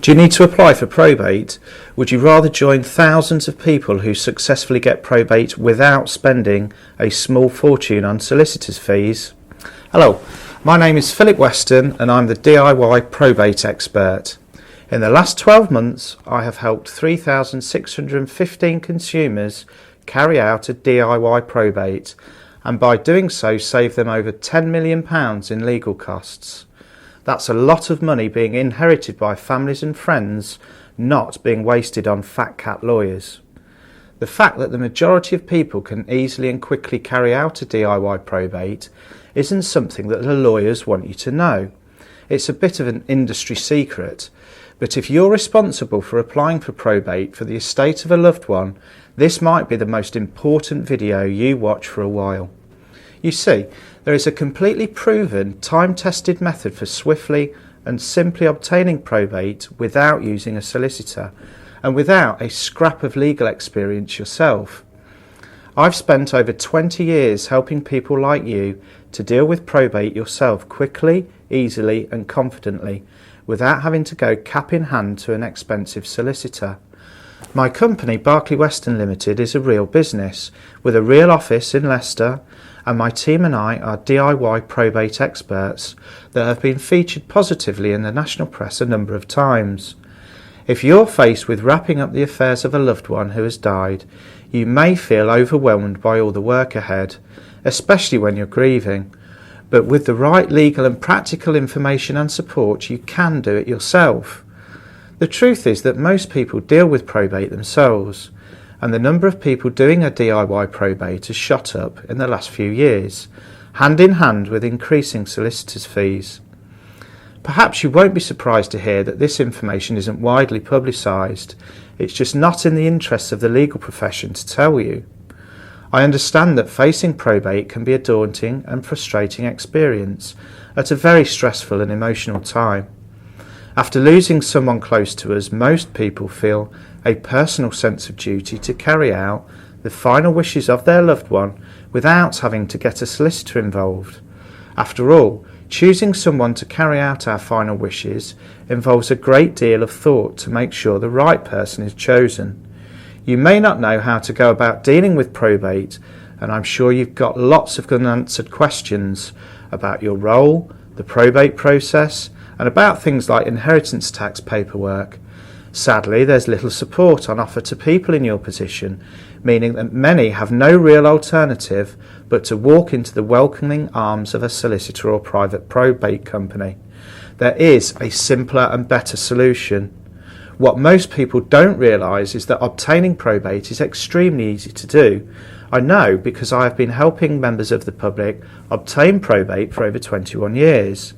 Do you need to apply for probate? Would you rather join thousands of people who successfully get probate without spending a small fortune on solicitors' fees? Hello, my name is Philip Weston and I'm the DIY probate expert. In the last 12 months, I have helped 3,615 consumers carry out a DIY probate, and by doing so save them over £10 million in legal costs. That's a lot of money being inherited by families and friends, not being wasted on fat cat lawyers. The fact that the majority of people can easily and quickly carry out a DIY probate isn't something that the lawyers want you to know. It's a bit of an industry secret, but if you're responsible for applying for probate for the estate of a loved one, this might be the most important video you watch for a while. You see, there is a completely proven, time-tested method for swiftly and simply obtaining probate without using a solicitor and without a scrap of legal experience yourself. I've spent over 20 years helping people like you to deal with probate yourself quickly, easily and confidently without having to go cap in hand to an expensive solicitor. My company, Weston Limited, is a real business with a real office in Leicester, and my team and I are DIY probate experts that have been featured positively in the national press a number of times. If you're faced with wrapping up the affairs of a loved one who has died, you may feel overwhelmed by all the work ahead, especially when you're grieving. But with the right legal and practical information and support, you can do it yourself. The truth is that most people deal with probate themselves, and the number of people doing a DIY probate has shot up in the last few years, hand in hand with increasing solicitors' fees. Perhaps you won't be surprised to hear that this information isn't widely publicised. It's just not in the interests of the legal profession to tell you. I understand that facing probate can be a daunting and frustrating experience at a very stressful and emotional time. After losing someone close to us, most people feel a personal sense of duty to carry out the final wishes of their loved one without having to get a solicitor involved. After all, choosing someone to carry out our final wishes involves a great deal of thought to make sure the right person is chosen. You may not know how to go about dealing with probate, and I'm sure you've got lots of unanswered questions about your role, the probate process, and about things like inheritance tax paperwork. Sadly, there's little support on offer to people in your position, meaning that many have no real alternative but to walk into the welcoming arms of a solicitor or private probate company. There is a simpler and better solution. What most people don't realise is that obtaining probate is extremely easy to do. I know because I have been helping members of the public obtain probate for over 21 years.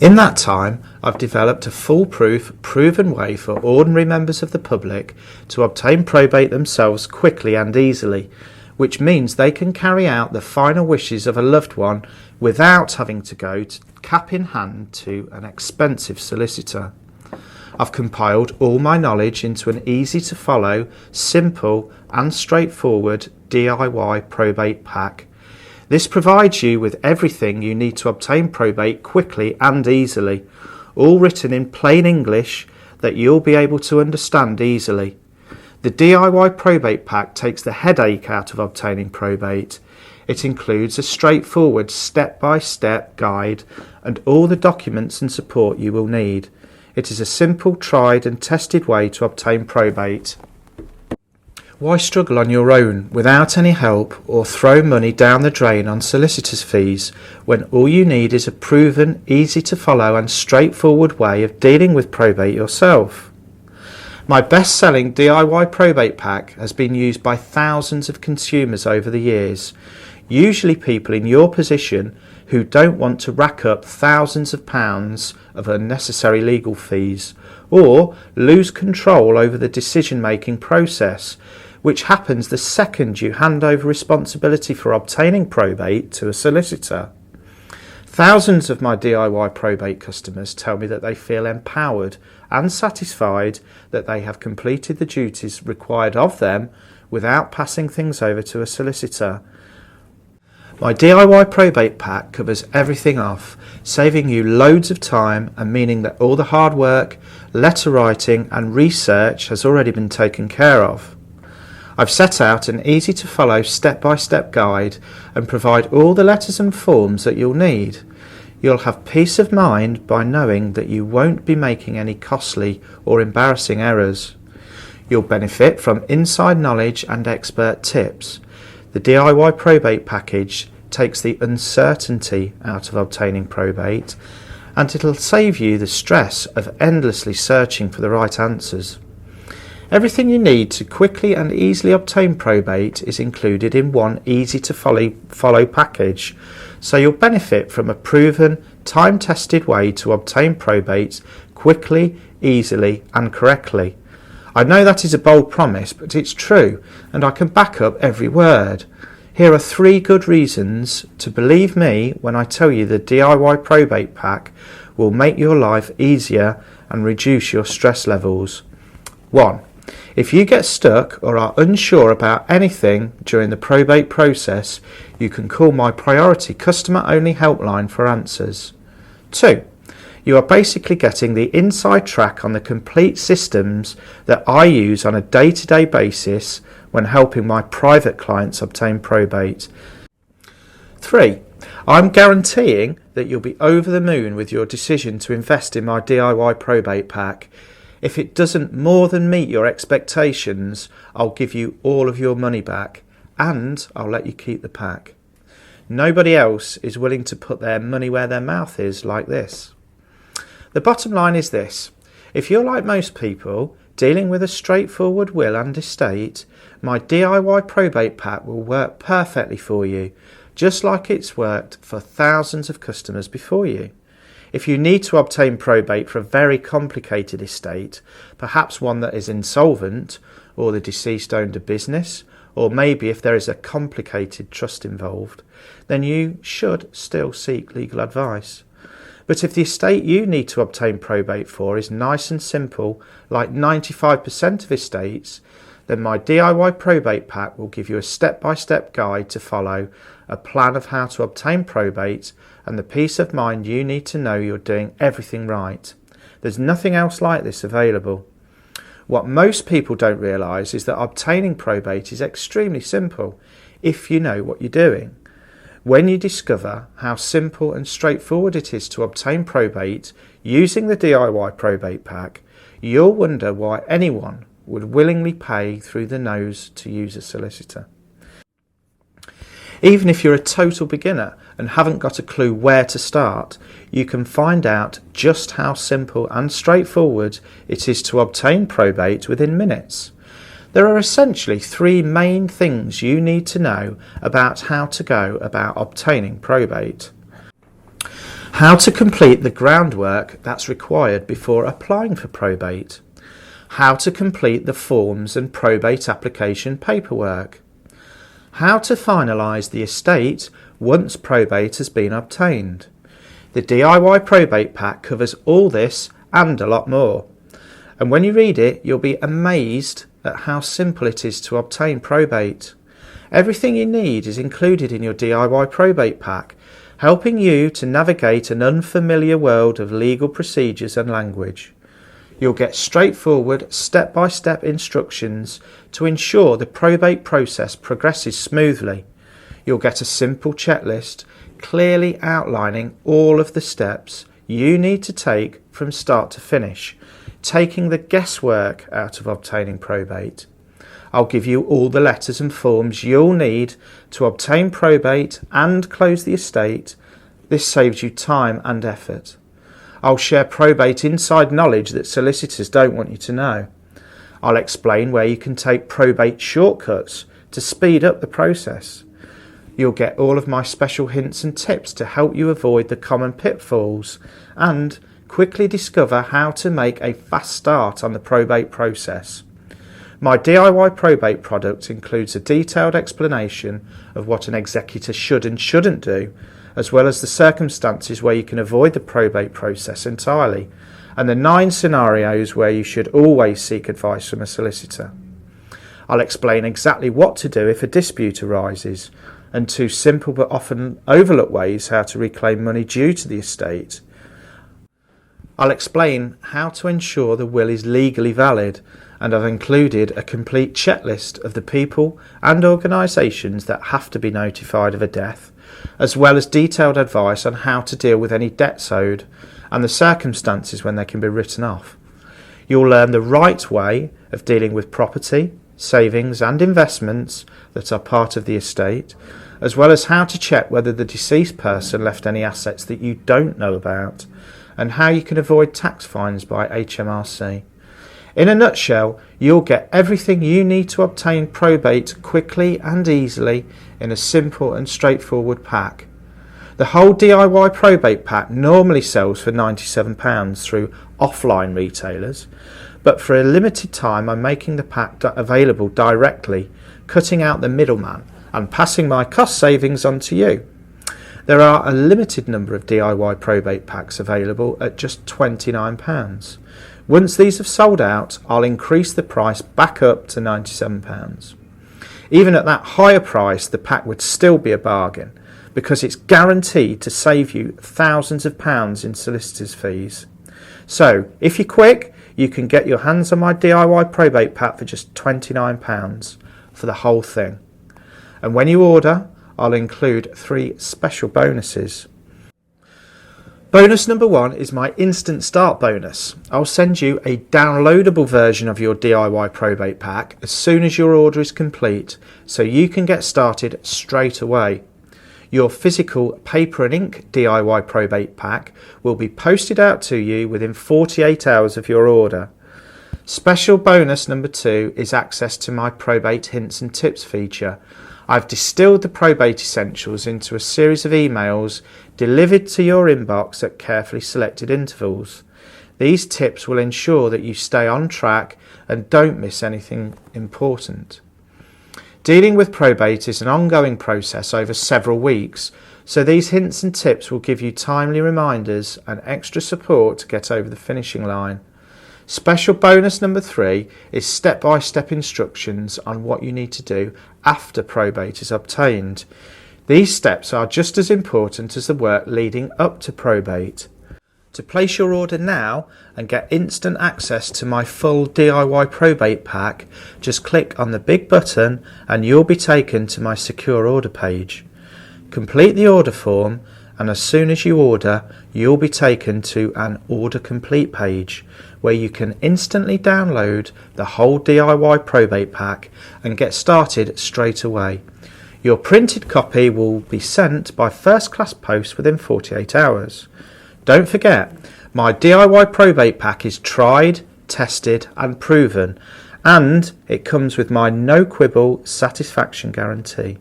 In that time, I've developed a foolproof, proven way for ordinary members of the public to obtain probate themselves quickly and easily, which means they can carry out the final wishes of a loved one without having to go cap in hand to an expensive solicitor. I've compiled all my knowledge into an easy-to-follow, simple and straightforward DIY probate pack. This provides you with everything you need to obtain probate quickly and easily, all written in plain English that you'll be able to understand easily. The DIY probate pack takes the headache out of obtaining probate. It includes a straightforward step-by-step guide and all the documents and support you will need. It is a simple, tried and tested way to obtain probate. Why struggle on your own without any help or throw money down the drain on solicitors' fees when all you need is a proven, easy to follow and straightforward way of dealing with probate yourself? My best-selling DIY probate pack has been used by thousands of consumers over the years, usually people in your position who don't want to rack up thousands of pounds of unnecessary legal fees or lose control over the decision-making process, which happens the second you hand over responsibility for obtaining probate to a solicitor. Thousands of my DIY probate customers tell me that they feel empowered and satisfied that they have completed the duties required of them without passing things over to a solicitor. My DIY probate pack covers everything off, saving you loads of time and meaning that all the hard work, letter writing and research has already been taken care of. I've set out an easy to follow step-by-step guide and provide all the letters and forms that you'll need. You'll have peace of mind by knowing that you won't be making any costly or embarrassing errors. You'll benefit from inside knowledge and expert tips. The DIY probate package takes the uncertainty out of obtaining probate, and it'll save you the stress of endlessly searching for the right answers. Everything you need to quickly and easily obtain probate is included in one easy to follow package, so you'll benefit from a proven, time-tested way to obtain probate quickly, easily and correctly. I know that is a bold promise, but it's true, and I can back up every word. Here are 3 good reasons to believe me when I tell you the DIY probate pack will make your life easier and reduce your stress levels. 1. If you get stuck or are unsure about anything during the probate process, you can call my priority customer-only helpline for answers. 2. You are basically getting the inside track on the complete systems that I use on a day-to-day basis when helping my private clients obtain probate. 3. I'm guaranteeing that you'll be over the moon with your decision to invest in my DIY probate pack. If it doesn't more than meet your expectations, I'll give you all of your money back, and I'll let you keep the pack. Nobody else is willing to put their money where their mouth is like this. The bottom line is this: if you're like most people, dealing with a straightforward will and estate, my DIY probate pack will work perfectly for you, just like it's worked for thousands of customers before you. If you need to obtain probate for a very complicated estate, perhaps one that is insolvent, or the deceased owned a business, or maybe if there is a complicated trust involved, then you should still seek legal advice. But if the estate you need to obtain probate for is nice and simple, like 95% of estates, then my DIY probate pack will give you a step-by-step guide to follow, a plan of how to obtain probate, and the peace of mind you need to know you're doing everything right. There's nothing else like this available. What most people don't realise is that obtaining probate is extremely simple if you know what you're doing. When you discover how simple and straightforward it is to obtain probate using the DIY probate pack, you'll wonder why anyone would willingly pay through the nose to use a solicitor. Even if you're a total beginner and haven't got a clue where to start, you can find out just how simple and straightforward it is to obtain probate within minutes. There are essentially 3 main things you need to know about how to go about obtaining probate. How to complete the groundwork that's required before applying for probate. How to complete the forms and probate application paperwork. How to finalise the estate once probate has been obtained. The DIY probate pack covers all this and a lot more. And when you read it, you'll be amazed at how simple it is to obtain probate. Everything you need is included in your DIY probate pack, helping you to navigate an unfamiliar world of legal procedures and language. You'll get straightforward, step-by-step instructions to ensure the probate process progresses smoothly. You'll get a simple checklist clearly outlining all of the steps you need to take from start to finish, taking the guesswork out of obtaining probate. I'll give you all the letters and forms you'll need to obtain probate and close the estate. This saves you time and effort. I'll share probate inside knowledge that solicitors don't want you to know. I'll explain where you can take probate shortcuts to speed up the process. You'll get all of my special hints and tips to help you avoid the common pitfalls and quickly discover how to make a fast start on the probate process. My DIY probate product includes a detailed explanation of what an executor should and shouldn't do, as well as the circumstances where you can avoid the probate process entirely, and the 9 scenarios where you should always seek advice from a solicitor. I'll explain exactly what to do if a dispute arises, and 2 simple but often overlooked ways how to reclaim money due to the estate. I'll explain how to ensure the will is legally valid, and I've included a complete checklist of the people and organisations that have to be notified of a death, as well as detailed advice on how to deal with any debts owed and the circumstances when they can be written off. You'll learn the right way of dealing with property, savings and investments that are part of the estate, as well as how to check whether the deceased person left any assets that you don't know about, and how you can avoid tax fines by HMRC. In a nutshell, you'll get everything you need to obtain probate quickly and easily in a simple and straightforward pack. The whole DIY probate pack normally sells for £97 through offline retailers, but for a limited time I'm making the pack available directly, cutting out the middleman and passing my cost savings on to you. There are a limited number of DIY probate packs available at just £29. Once these have sold out, I'll increase the price back up to £97. Even at that higher price, the pack would still be a bargain, because it's guaranteed to save you thousands of pounds in solicitors' fees. So, if you're quick, you can get your hands on my DIY probate pack for just £29 for the whole thing. And when you order, I'll include 3 special bonuses. Bonus number 1 is my instant start bonus. I'll send you a downloadable version of your DIY probate pack as soon as your order is complete, so you can get started straight away. Your physical paper and ink DIY probate pack will be posted out to you within 48 hours of your order. Special bonus number 2 is access to my probate hints and tips feature. I've distilled the probate essentials into a series of emails delivered to your inbox at carefully selected intervals. These tips will ensure that you stay on track and don't miss anything important. Dealing with probate is an ongoing process over several weeks, so these hints and tips will give you timely reminders and extra support to get over the finishing line. Special bonus number 3 is step-by-step instructions on what you need to do after probate is obtained. These steps are just as important as the work leading up to probate. To place your order now and get instant access to my full DIY probate pack, just click on the big button and you'll be taken to my secure order page. Complete the order form, and as soon as you order, you'll be taken to an order complete page where you can instantly download the whole DIY probate pack and get started straight away. Your printed copy will be sent by first class post within 48 hours. Don't forget, my DIY probate pack is tried, tested and proven, and it comes with my no quibble satisfaction guarantee.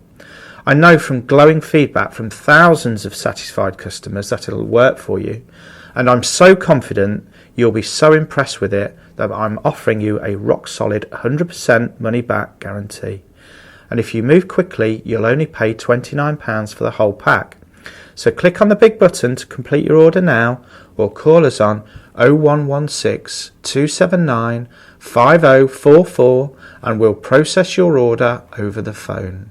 I know from glowing feedback from thousands of satisfied customers that it'll work for you, and I'm so confident you'll be so impressed with it that I'm offering you a rock solid 100% money back guarantee. And if you move quickly, you'll only pay £29 for the whole pack. So click on the big button to complete your order now, or call us on 0116 279 5044 and we'll process your order over the phone.